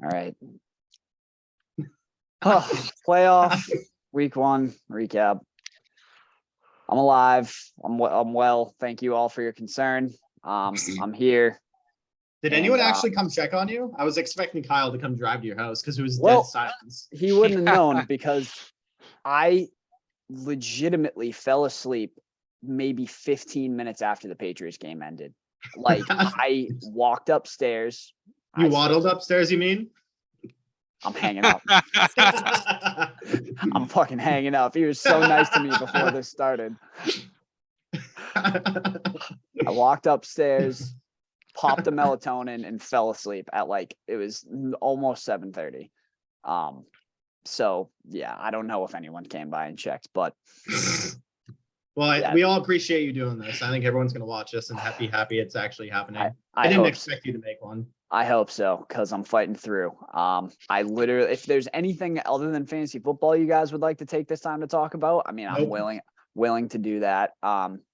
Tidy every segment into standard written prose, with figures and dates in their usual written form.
All right. Oh, playoff week 1 recap. I'm alive. I'm well. Thank you all for your concern. I'm here. Did anyone actually come check on you? I was expecting Kyle to come drive to your house because it was dead silence. He wouldn't have known because I legitimately fell asleep maybe 15 minutes after the Patriots game ended. Like I walked upstairs. You waddled upstairs, you mean? I'm hanging up. I'm fucking hanging up. He was so nice to me before this started. I walked upstairs, popped a melatonin, and fell asleep at it was almost 7:30. So yeah, I don't know if anyone came by and checked, but well, we all appreciate you doing this. I think everyone's gonna watch this and happy it's actually happening. I didn't expect you to make one. I hope so, because I'm fighting through. I literally, if there's anything other than fantasy football you guys would like to take this time to talk about, I mean, I'm willing to do that.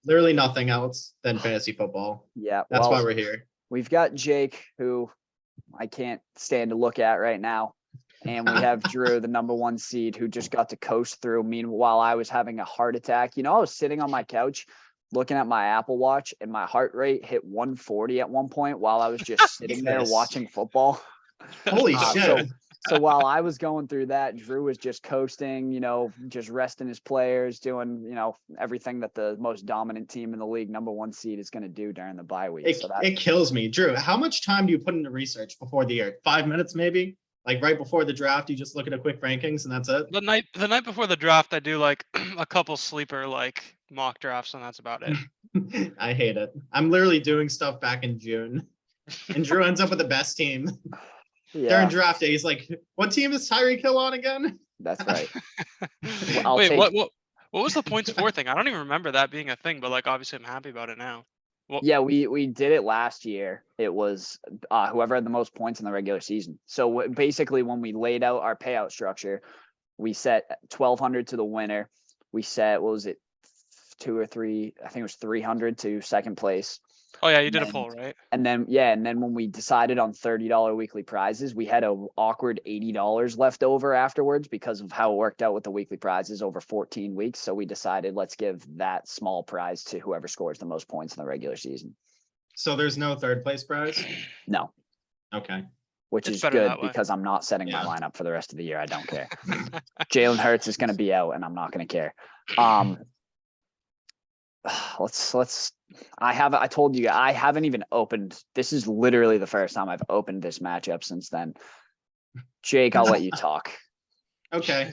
Literally nothing else than fantasy football. Yeah. That's why we're here. We've got Jake, who I can't stand to look at right now. And we have Drew, the #1 seed, who just got to coast through. Meanwhile, I was having a heart attack. I was sitting on my couch looking at my Apple Watch, and my heart rate hit 140 at one point while I was just sitting there watching football. Holy shit. So while I was going through that, Drew was just coasting, just resting his players, doing, everything that the most dominant team in the league, #1 seed, is going to do during the bye week. It kills me. Drew, how much time do you put into research before the year? 5 minutes, maybe? Like right before the draft, you just look at a quick rankings and that's it? The night before the draft, I do like a couple sleeper mock drafts, and that's about it. I hate it. I'm literally doing stuff back in June, and Drew ends up with the best team. Yeah. During draft day, he's like, "What team is Tyreek Hill on again?" That's right. Wait, what was the points for thing? I don't even remember that being a thing, but obviously I'm happy about it now. Well, yeah, we did it last year. It was whoever had the most points in the regular season. So basically, when we laid out our payout structure, we set 1,200 to the winner. We set, what was it, 2 or 3? I think it was 300 to second place. Oh yeah, you did a poll, right? And then when we decided on $30 weekly prizes, we had an awkward $80 left over afterwards because of how it worked out with the weekly prizes over 14 weeks. So we decided, let's give that small prize to whoever scores the most points in the regular season. So there's no third place prize? No. Okay. Which is good because I'm not setting my lineup for the rest of the year. I don't care. Jalen Hurts is going to be out, and I'm not going to care. I told you, I haven't even opened. This is literally the first time I've opened this matchup since then. Jake, I'll let you talk. Okay.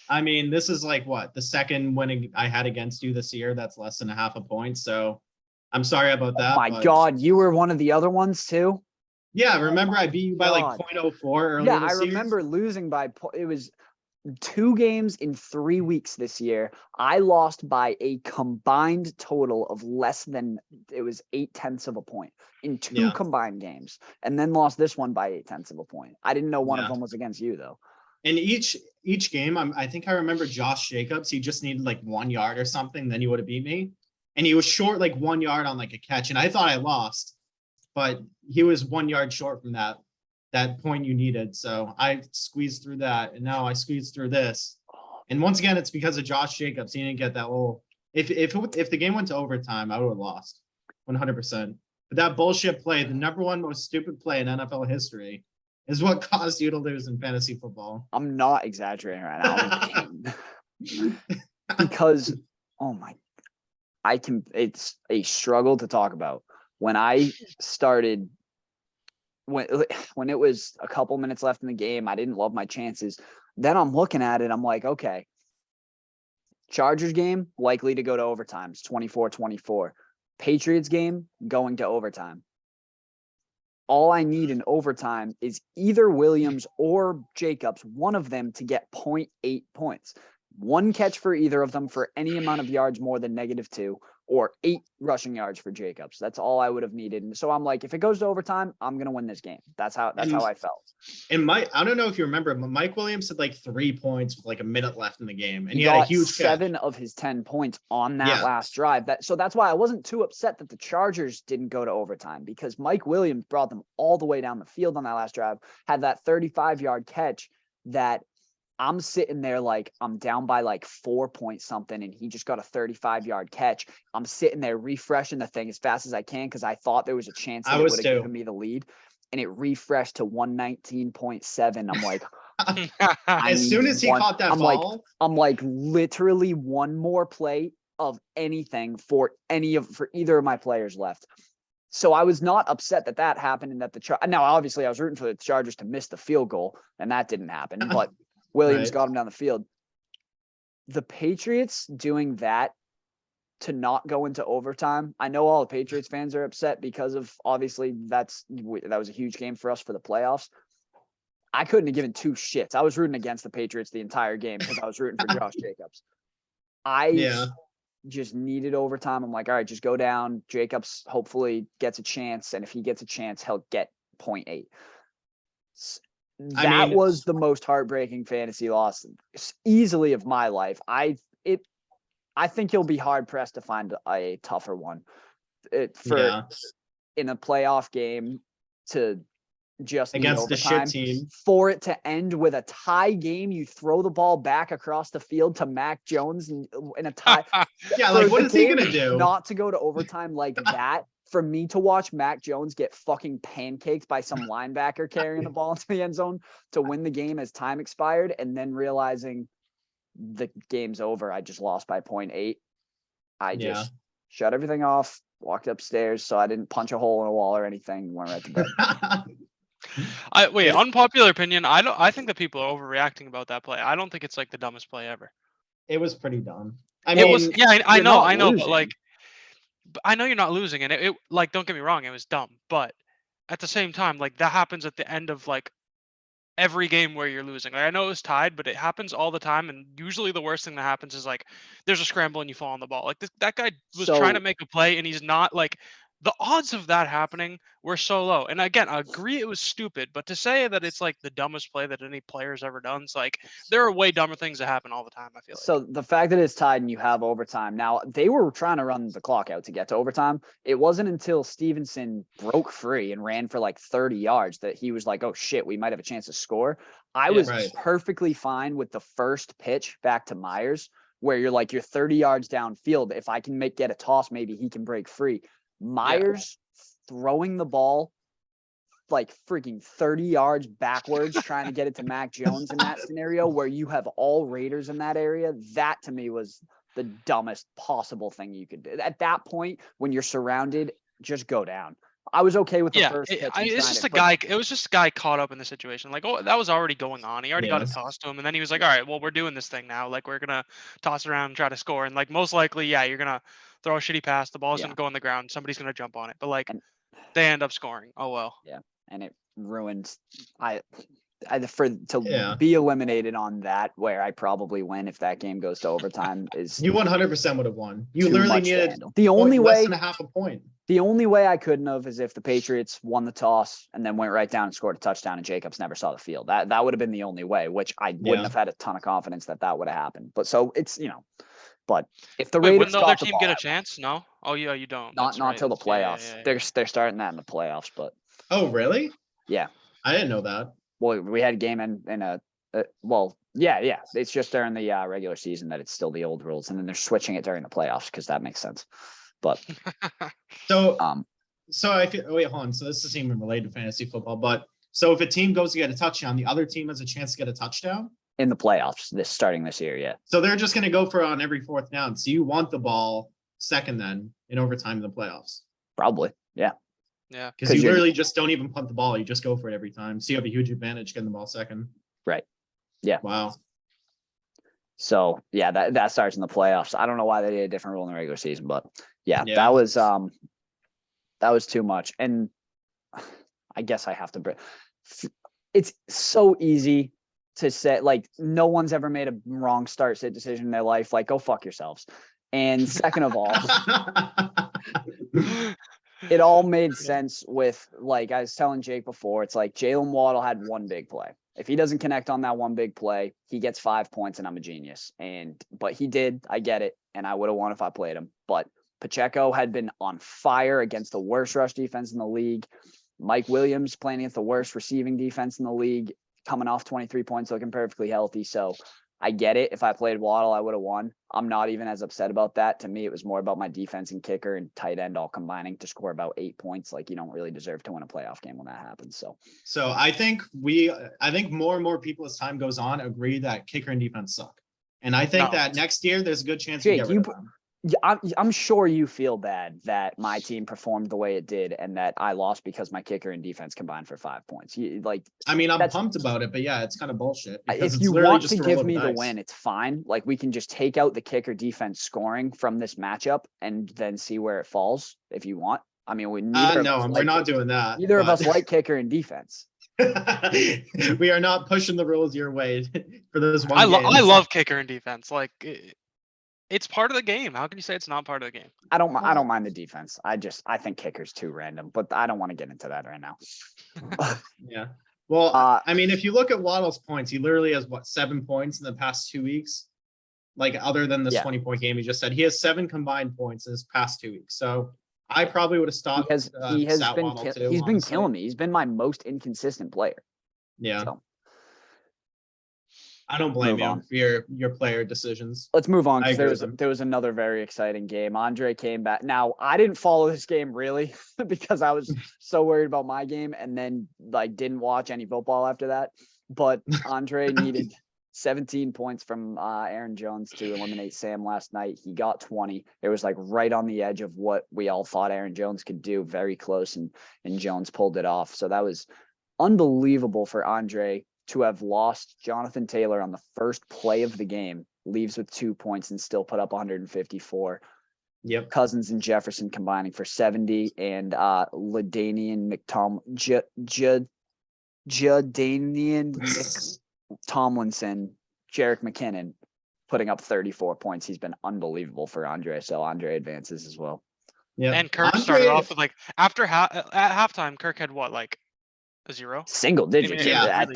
I mean, this is the second winning I had against you this year. That's less than half a point. So I'm sorry about that. Oh my God, you were one of the other ones too? Yeah, remember I beat you by 0.04 earlier this year? Yeah, I remember losing by, it was 2 games in 3 weeks this year. I lost by a combined total of less than, it was 0.8 of a point in 2 combined games, and then lost this one by 0.8 of a point. I didn't know one of them was against you though. And each game, I think I remember Josh Jacobs. He just needed 1 yard or something, then he would have beat me. And he was short 1 yard on a catch, and I thought I lost, but he was 1 yard short from that point you needed. So I squeezed through that, and now I squeezed through this. And once again, it's because of Josh Jacobs. He didn't get that little. If the game went to overtime, I would have lost 100%. But that bullshit play, the #1 most stupid play in NFL history, is what caused you to lose in fantasy football. I'm not exaggerating right now. Because, oh my, it's a struggle to talk about. When I started, when it was a couple minutes left in the game, I didn't love my chances. Then I'm looking at it, I'm like, okay, Chargers game, likely to go to overtime. It's 24-24. Patriots game, going to overtime. All I need in overtime is either Williams or Jacobs, one of them, to get 0.8 points. 1 catch for either of them for any amount of yards more than -2, or 8 rushing yards for Jacobs. That's all I would have needed. And so I'm like, if it goes to overtime, I'm gonna win this game. That's how I felt. And I don't know if you remember, but Mike Williams had like 3 points with like a minute left in the game, and he had a got huge 7 catch. of his 10 points on that last drive. So that's why I wasn't too upset that the Chargers didn't go to overtime, because Mike Williams brought them all the way down the field on that last drive, had that 35-yard catch that I'm sitting there like I'm down by like 4 point something, and he just got a 35-yard catch. I'm sitting there refreshing the thing as fast as I can because I thought there was a chance that it would have given me the lead, and it refreshed to 119.7. I'm like, as soon as he caught that ball, I'm like literally one more play of anything for either of my players left. So I was not upset that happened, and that now obviously I was rooting for the Chargers to miss the field goal, and that didn't happen, but Williams got him down the field. The Patriots doing that to not go into overtime. I know all the Patriots fans are upset because of, obviously, that was a huge game for us for the playoffs. I couldn't have given 2 shits. I was rooting against the Patriots the entire game because I was rooting for Josh Jacobs. I just needed overtime. I'm like, all right, just go down. Jacobs hopefully gets a chance, and if he gets a chance, he'll get 0.8. That was the most heartbreaking fantasy loss easily of my life. I think you'll be hard pressed to find a tougher one in a playoff game to just against the shit team. For it to end with a tie game, you throw the ball back across the field to Mac Jones in a tie. Like what is he gonna do? Not to go to overtime like that. For me to watch Mac Jones get fucking pancaked by some linebacker carrying the ball into the end zone to win the game as time expired, and then realizing the game's over, I just lost by 0.8. I just shut everything off, walked upstairs so I didn't punch a hole in a wall or anything, went right to bed. Unpopular opinion. I think that people are overreacting about that play. I don't think it's like the dumbest play ever. It was pretty dumb. I know, but like, I know you're not losing, and it like, don't get me wrong, it was dumb, but at the same time, like, that happens at the end of like every game where you're losing. Like, I know it was tied, but it happens all the time, and usually the worst thing that happens is like there's a scramble and you fall on the ball. Like that guy was trying to make a play, and he's not. Like, the odds of that happening were so low. And again, I agree it was stupid, but to say that it's like the dumbest play that any player's ever done, it's like there are way dumber things that happen all the time, I feel like. So the fact that it's tied and you have overtime. Now, they were trying to run the clock out to get to overtime. It wasn't until Stevenson broke free and ran for like 30 yards that he was like, oh shit, we might have a chance to score. I was perfectly fine with the first pitch back to Myers, where you're like, you're 30 yards downfield. If I can get a toss, maybe he can break free. Myers throwing the ball like freaking 30 yards backwards, trying to get it to Mac Jones in that scenario where you have all Raiders in that area. That to me was the dumbest possible thing you could do. At that point, when you're surrounded, just go down. I was okay with the first pitch. It's just a guy. It was just a guy caught up in the situation. Like, that was already going on. He already got a toss to him, and then he was like, "All right, well, we're doing this thing now. Like, we're gonna toss it around and try to score." And like, most likely, you're gonna throw a shitty pass. The ball's gonna go on the ground. Somebody's gonna jump on it. But like, they end up scoring. Oh well. Yeah, and it ruined. Be eliminated on that, where I probably win if that game goes to overtime, is you 100% would have won. You literally needed the only way less than a half a point. The only way I couldn't have is if the Patriots won the toss and then went right down and scored a touchdown and Jacobs never saw the field. That would have been the only way, which I wouldn't have had a ton of confidence that would have happened. But so it's, but if the Raiders wouldn't the other team get a chance? No. Oh yeah, you don't. Not till the playoffs. They're starting that in the playoffs, but. Oh really? Yeah. I didn't know that. Well, we had a game in a It's just during the regular season that it's still the old rules, and then they're switching it during the playoffs because that makes sense. But so I feel, wait, hold on. So this isn't even related to fantasy football, but so if a team goes to get a touchdown, the other team has a chance to get a touchdown in the playoffs starting this year. Yeah. So they're just going to go for on every fourth down. So you want the ball second then in overtime in the playoffs? Probably. Yeah. Yeah. Because you literally just don't even punt the ball. You just go for it every time. So you have a huge advantage getting the ball second. Right. Yeah. Wow. So yeah, that starts in the playoffs. I don't know why they did a different rule in the regular season, but that was too much. And I guess I have to. It's so easy to say, like, no one's ever made a wrong start sit decision in their life. Like, go fuck yourselves. And second of all, it all made sense with, like I was telling Jake before, it's like Jalen Waddle had one big play. If he doesn't connect on that one big play, he gets 5 points and I'm a genius. But he did. I get it. And I would have won if I played him. But Pacheco had been on fire against the worst rush defense in the league. Mike Williams playing against the worst receiving defense in the league, coming off 23 points, looking perfectly healthy. So I get it. If I played Waddle, I would have won. I'm not even as upset about that. To me, it was more about my defense and kicker and tight end all combining to score about 8 points. Like, you don't really deserve to win a playoff game when that happens. So I think more and more people as time goes on agree that kicker and defense suck. And I think that next year there's a good chance we get rid of them. I'm sure you feel bad that my team performed the way it did and that I lost because my kicker and defense combined for 5 points. I'm pumped about it, but yeah, it's kind of bullshit. If you want to give me the win, it's fine. Like, we can just take out the kicker defense scoring from this matchup and then see where it falls if you want. I mean, we're not doing that. Neither of us like kicker and defense. We are not pushing the rules your way for those one. I love kicker and defense. Like, it's part of the game. How can you say it's not part of the game? I don't mind the defense. I think kicker's too random, but I don't want to get into that right now. Yeah. Well, I mean, if you look at Waddle's points, he literally has 7 points in the past 2 weeks. Like, other than this 20-point game he just said, he has 7 combined points in his past 2 weeks. So I probably would have stopped. He's been killing me. He's been my most inconsistent player. Yeah. So. I don't blame you for your player decisions. Let's move on, because there was another very exciting game. Andre came back. Now, I didn't follow this game really because I was so worried about my game, and then didn't watch any football after that. But Andre needed 17 points from Aaron Jones to eliminate Sam last night. He got 20. It was right on the edge of what we all thought Aaron Jones could do, very close, and Jones pulled it off. So that was unbelievable for Andre to have lost Jonathan Taylor on the first play of the game, leaves with 2 points and still put up 154. Yep. Cousins and Jefferson combining for 70, and LaDainian Tomlinson, Jerick McKinnon putting up 34 points. He's been unbelievable for Andre. So Andre advances as well. Yeah. And Kirk started off with after at halftime, Kirk had what, a 0? Single digits. I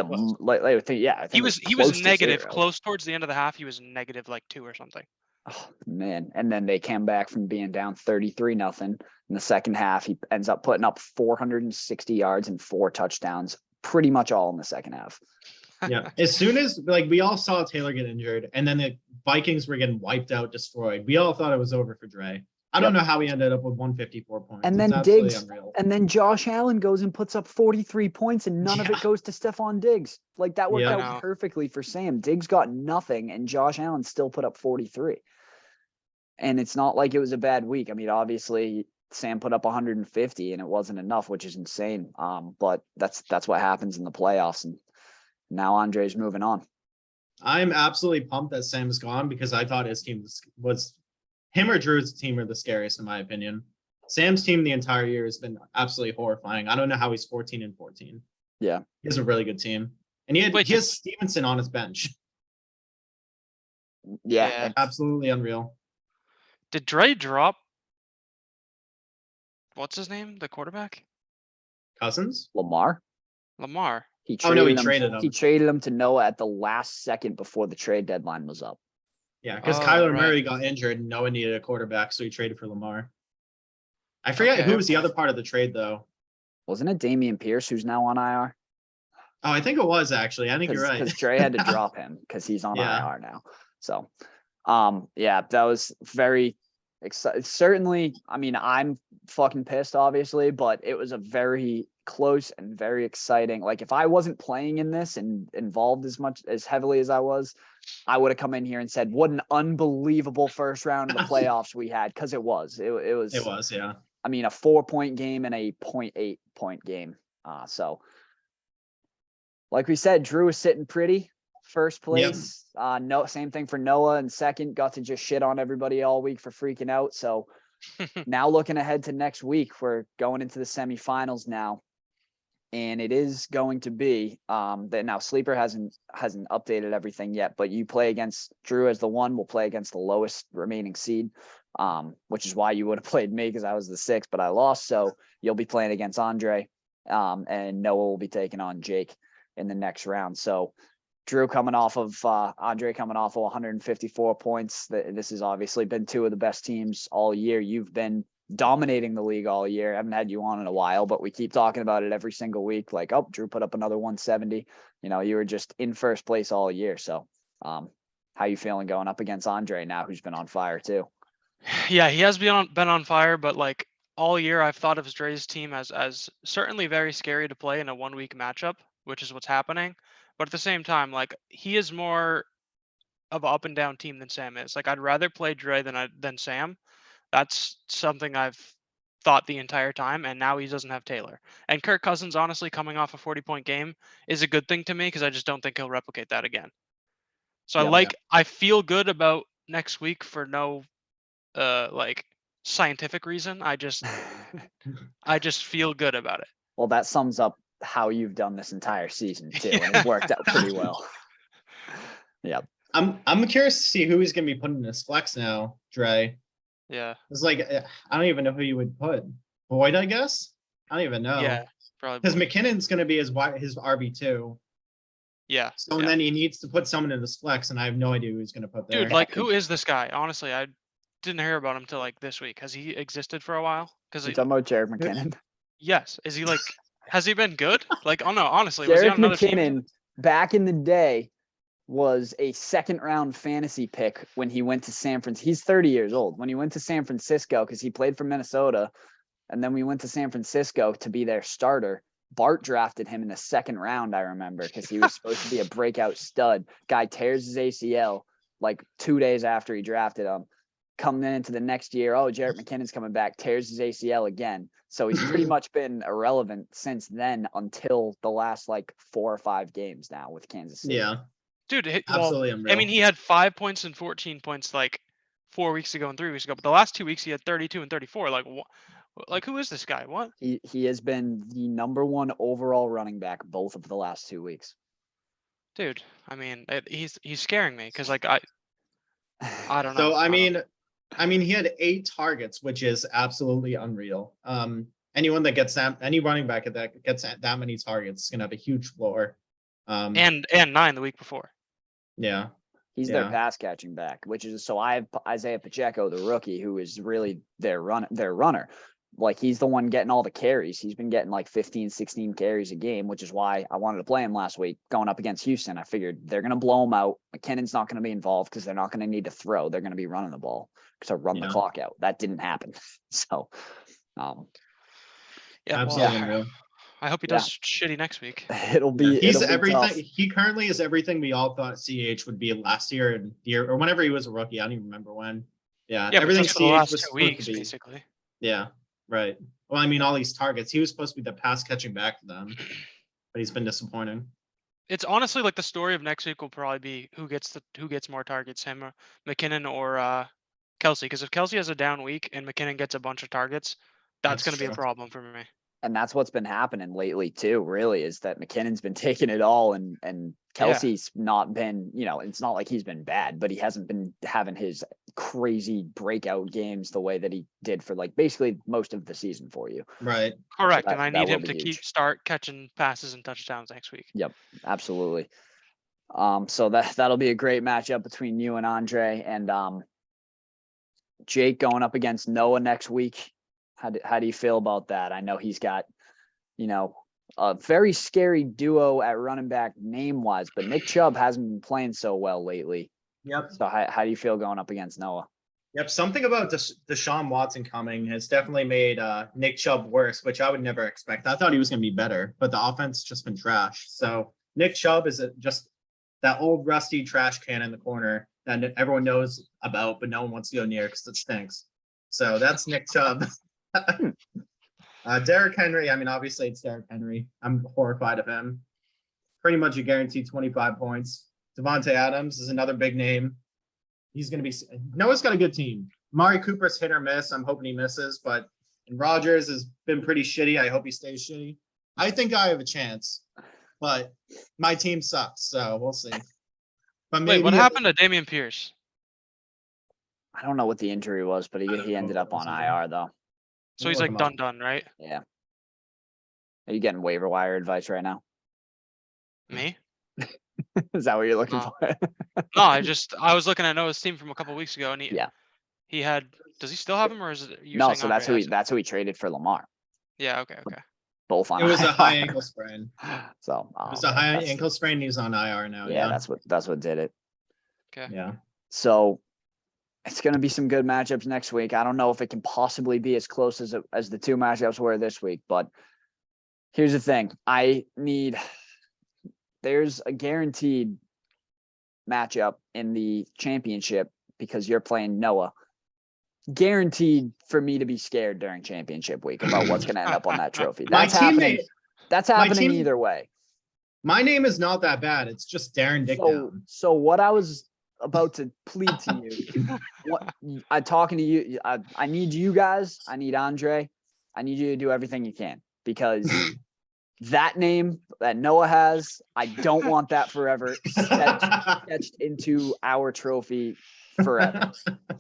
think he was negative close towards the end of the half. He was negative 2 or something. Oh man. And then they came back from being down 33-0 in the second half. He ends up putting up 460 yards and 4 touchdowns, pretty much all in the second half. Yeah. As soon as we all saw Taylor get injured and then the Vikings were getting wiped out, destroyed, we all thought it was over for Dre. I don't know how he ended up with 154 points. And then Diggs, and then Josh Allen goes and puts up 43 points, and none of it goes to Stephon Diggs. That worked out perfectly for Sam. Diggs got nothing, and Josh Allen still put up 43. And it's not like it was a bad week. I mean, obviously Sam put up 150, and it wasn't enough, which is insane. But that's what happens in the playoffs, and now Andre's moving on. I'm absolutely pumped that Sam's gone, because I thought his team was him or Drew's team are the scariest in my opinion. Sam's team the entire year has been absolutely horrifying. I don't know how he's 14-14. Yeah. He has a really good team. And he has Stevenson on his bench. Yeah. Absolutely unreal. Did Dre drop? What's his name? The quarterback? Cousins? Lamar. He traded him. He traded him to Noah at the last second before the trade deadline was up. Yeah, because Kyler Murray got injured and Noah needed a quarterback, so he traded for Lamar. I forget who was the other part of the trade, though. Wasn't it Dameon Pierce, who's now on IR? Oh, I think it was, actually. I think you're right. Because Dre had to drop him because he's on IR now. So, that was very exciting. Certainly, I mean, I'm fucking pissed, obviously, but it was a very close and very exciting. If I wasn't playing in this and involved as heavily as I was, I would have come in here and said, what an unbelievable first round of the playoffs we had, because it was. It was, yeah. I mean, a 4-point game and a 0.8 point game. So, like we said, Drew is sitting pretty. First place. Yep. Same thing for Noah in second. Got to just shit on everybody all week for freaking out. So now looking ahead to next week, we're going into the semifinals now. and it is going to be that now Sleeper hasn't updated everything yet, but you play against Drew as the 1, will play against the lowest remaining seed, which is why you would have played me because I was the 6, but I lost. So you'll be playing against Andre, and Noah will be taking on Jake in the next round. So Drew coming off of Andre coming off of 154 points. This has obviously been 2 of the best teams all year. You've been dominating the league all year. I haven't had you on in a while, but we keep talking about it every single week. Like, oh, Drew put up another 170. You were just in first place all year. So how you feeling going up against Andre now, who's been on fire too? Yeah, he has been on fire, but like all year I've thought of Dre's team as certainly very scary to play in a 1-week matchup, which is what's happening. But at the same time, like he is more of an up and down team than Sam is. Like I'd rather play Dre than Sam. That's something I've thought the entire time, and now he doesn't have Taylor. And Kirk Cousins, honestly, coming off a 40-point game is a good thing to me because I just don't think he'll replicate that again. So I feel good about next week for no like scientific reason. I just feel good about it. Well, that sums up how you've done this entire season too, and it worked out pretty well. Yeah. I'm curious to see who he's gonna be putting in his flex now, Dre. Yeah. It's like I don't even know who you would put. Boyd, I guess. I don't even know. Yeah, probably. Because McKinnon's gonna be his RB2. Yeah. So and then he needs to put someone in his flex, and I have no idea who he's gonna put there. Dude, like who is this guy? Honestly, I didn't hear about him till like this week. Has he existed for a while? Because you talking about Jared McKinnon? Yes. Is he like? Has he been good? Like, oh no, honestly, Jared was he on another McKinnon team? back in the day was a 2nd-round fantasy pick when he went to San Francisco. He's 30 years old. When he went to San Francisco, because he played for Minnesota, and then we went to San Francisco to be their starter. Bart drafted him in the 2nd round, I remember, because he was supposed to be a breakout stud. Guy tears his ACL like 2 days after he drafted him. Coming into the next year, oh, Jarrett McKinnon's coming back, tears his ACL again. So he's pretty much been irrelevant since then until the last like 4 or 5 games now with Kansas City. Yeah. Dude, absolutely unreal. I mean, he had 5 points and 14 points like 4 weeks ago and 3 weeks ago, but the last 2 weeks he had 32 and 34. Like who is this guy? What? He has been the number 1 overall running back both of the last 2 weeks. Dude, I mean, he's scaring me because like I don't know. So I mean, he had 8 targets, which is absolutely unreal. Anyone that gets any running back that gets that many targets is gonna have a huge floor. And 9 the week before. Yeah. He's their pass catching back, which is so I have Isaiah Pacheco, the rookie, who is really their runner. Like he's the one getting all the carries. He's been getting like 15, 16 carries a game, which is why I wanted to play him last week going up against Houston. I figured they're going to blow him out. McKinnon's not going to be involved because they're not going to need to throw. They're going to be running the ball to run the clock out. That didn't happen. So, yeah, absolutely unreal. I hope he does shitty next week. It'll be. He's it'll be everything. tough. He currently is everything we all thought CH would be last year and year or whenever he was a rookie. I don't even remember when. Yeah, everything CH for the last was 2 weeks, basically. Yeah, right. Well, I mean, all these targets. He was supposed to be the pass catching back for them, but he's been disappointing. It's honestly like the story of next week will probably be who gets more targets, him, or McKinnon, or Kelsey. Because if Kelsey has a down week and McKinnon gets a bunch of targets, that's going to be a problem for me. And that's what's been happening lately too, really, is that McKinnon's been taking it all and Kelsey's not been, it's not like he's been bad, but he hasn't been having his crazy breakout games the way that he did for like basically most of the season for you. Right. Correct. So and I need him to start catching passes and touchdowns next week. Yep, absolutely. So that'll be a great matchup between you and Andre, and Jake going up against Noah next week. How do you feel about that? I know he's got, a very scary duo at running back name-wise, but Nick Chubb hasn't been playing so well lately. Yep. So how do you feel going up against Noah? Yep. Something about Deshaun Watson coming has definitely made Nick Chubb worse, which I would never expect. I thought he was going to be better, but the offense has just been trash. So Nick Chubb is just that old rusty trash can in the corner that everyone knows about, but no one wants to go near because it stinks. So that's Nick Chubb. Derrick Henry, I mean, obviously it's Derrick Henry. I'm horrified of him. Pretty much a guaranteed 25 points. Devontae Adams is another big name. He's going to be – Noah's got a good team. Amari Cooper's hit or miss. I'm hoping he misses, but Rodgers has been pretty shitty. I hope he stays shitty. I think I have a chance, but my team sucks, so we'll see. But maybe Wait, what happened to Damian Pierce? I don't know what the injury was, but I don't he know ended what up on was either. IR though. So he's Look like him up. done, right? Yeah. Are you getting waiver wire advice right now? Me? Is that what you're looking No. for? No, I was looking at Noah's team from a couple weeks ago, and Yeah. he had. Does he still have him, or is it you No, saying so Andre that's who he traded for Lamar. Yeah. Okay. Okay. Both on It was IR. a high ankle sprain. So It was a high that's- ankle sprain. He's on IR now. yeah, Yeah. that's what did it. Okay. Yeah. So it's going to be some good matchups next week. I don't know if it can possibly be as close as the two matchups were this week, but here's the thing. There's a guaranteed matchup in the championship because you're playing Noah. Guaranteed for me to be scared during championship week about what's going to end up on that trophy. My That's happening. teammate, That's my happening team- either way. my name is not that bad. It's just Darren Dickdown. So what I was about to plead to you, I'm talking to you. I need you guys. I need Andre. I need you to do everything you can because that name that Noah has, I don't want that forever sketched into our trophy forever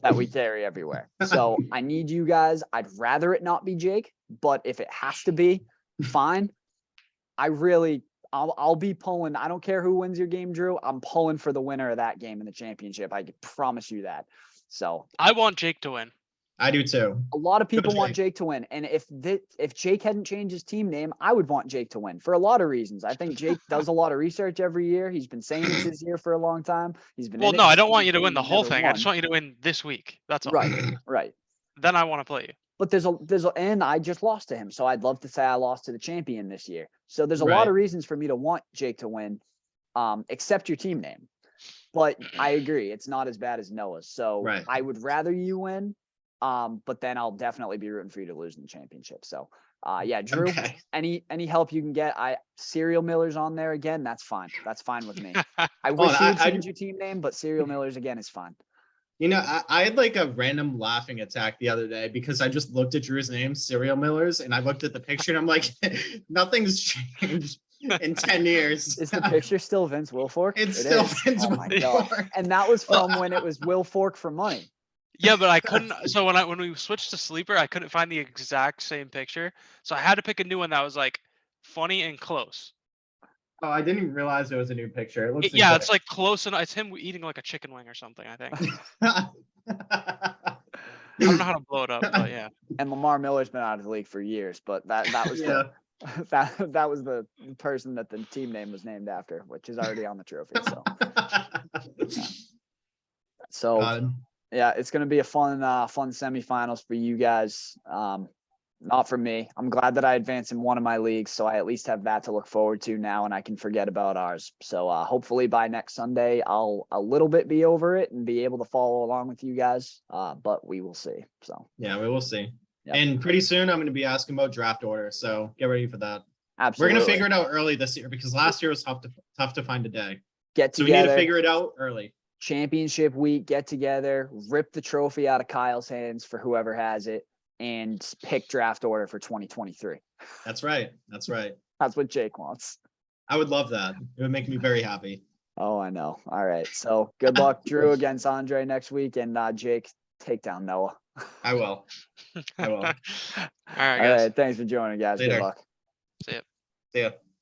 that we carry everywhere. So I need you guys. I'd rather it not be Jake, but if it has to be, fine. I'll be pulling. I don't care who wins your game, Drew. I'm pulling for the winner of that game in the championship. I can promise you that. So I want Jake to win. I do too. a lot of people want Jake. Jake to win. And if Jake hadn't changed his team name, I would want Jake to win for a lot of reasons. I think Jake does a lot of research every year. He's been saying it's his year for a long time. He's been Well, in it no, I since don't he want was you to big. win the He's whole never thing. I just won. want you to win this week. That's all. Right. Then I want to play you. But and I just lost to him. So I'd love to say I lost to the champion this year. So there's a lot Right. of reasons for me to want Jake to win, except your team name. But I agree, it's not as bad as Noah's. So Right. I would rather you win. But then I'll definitely be rooting for you to lose in the championship. So yeah, Drew, Okay. any help you can get. Serial Miller's on there again. That's fine. That's fine with me. I Hold wish on, you would I- change your team name, but Serial Miller's again is fine. You know, I had like a random laughing attack the other day because I just looked at Drew's name, Cereal Millers, and I looked at the picture and I'm like, nothing's changed in 10 years. Is the picture still Vince Wilfork? It's It still is. Vince Oh my god! Wilfork. And that was Well, from when it was Will Fork for money. Yeah, but I couldn't. So when we switched to Sleeper, I couldn't find the exact same picture. So I had to pick a new one that was like funny and close. Oh, I didn't even realize there was a new picture. It looks Yeah, it's like close enough. It's him eating like a chicken wing or something. I think. I don't know how to blow it up, but yeah. And Lamar Miller's been out of the league for years, but that was Yeah. that was the person that the team name was named after, which is already on the trophy. So God. yeah, it's gonna be a fun semifinals for you guys. Not for me. I'm glad that I advanced in one of my leagues, so I at least have that to look forward to now, and I can forget about ours. So hopefully by next Sunday, I'll a little bit be over it and be able to follow along with you guys. But we will see. So Yeah, we will see. Yep. And pretty soon I'm going to be asking about draft order, so get ready for that. absolutely, We're going to figure it out early this year because last year was tough to find a day. get So we need together. to figure it out early. Championship week, get together, rip the trophy out of Kyle's hands for whoever has it, and pick draft order for 2023. That's right. That's right. That's what Jake wants. I would love that. It would make me very happy. Oh, I know. All right. So good luck, Drew, against Andre next week, and Jake, take down Noah. I will. I will. All right, All guys. right. Thanks for joining, guys. Later. Good luck. See ya. See ya.